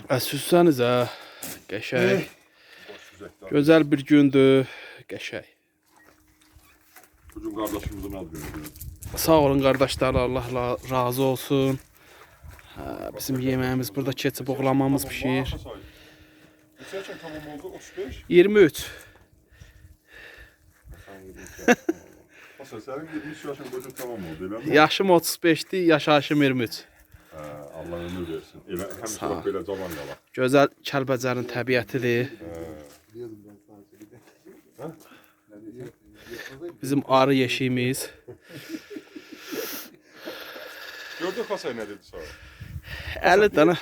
Süssanız ha. Qəşəng. Gözəl bir gündür. Qəşəng. Bugün kardeşimizin ad günüdür. Sağ olun kardeşler. Allah razı olsun. Ha, bizim yemeğimiz burada keçib oğlamamız pişir. Neçə tamam oldu? 35? 23. Hasan senin 23 yaşın bugün tamam oldu elə mi? Yaşım 35'ti, yaşayışım 23. Allah ömür versin. Elə həmişə bax belə cavan qala. Gözəl Kəlbəcərin təbiətidir. Bizim arı yeşiyimiz. Gördük Hasan ne dedi sonra? 50 dana.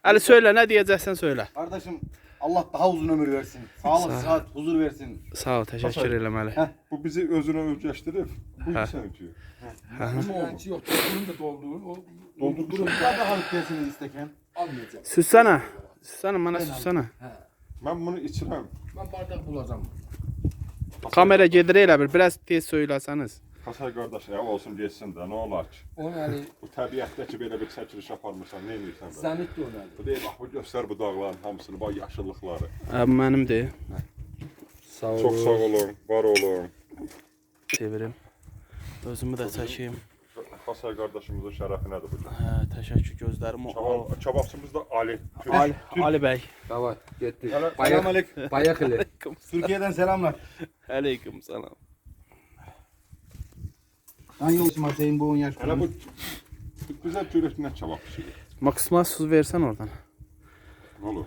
Ali söyle, ne diyeceksen söyle. Kardeşim Allah daha uzun ömür versin. Sağlık, sıhhat, huzur versin. Sağ ol, teşekkür ederim Ali. Bu bizi özüne özgeçtirip bu seninki. Öğrenci yok. Bunun da dolduğu. Doldurdurun. Daha dersiniz isteken. Almayacağım. Süssene. Süssene, bana süssene. Ben bunu içirəm. Ben bardak bulacağım. Kamera gedir elə bir, biraz tez söyləsəniz. Hasan qardaş ya olsun geçsin də, nə olar ki? Onu hani Bu təbiətdəki belə bir çəkiliş aparmırsan, nə edirsən belə? zannet de onu. Bu deyil, bax bu göstər bu dağların hamısını, bax yaşıllıqları. Mənimdir. Sağ ol. Çox sağ olun, var olun. Çevirim. Özümü də çəkeyim. Hasan qardaşımızın şərəfinədir bu. Hə, təşəkkür, gözlərim o. Kebabçımız da Ali. Ali bəy. Davay. Gitti. Selamünaleyküm. Bayak ile. Türkiye'den selamlar. Aleyküm salam. Hangi olsun senin bu 10 yaş Hələ bu bizə cürətlə kebab pişirir. Maksima su versən oradan. Nə olur?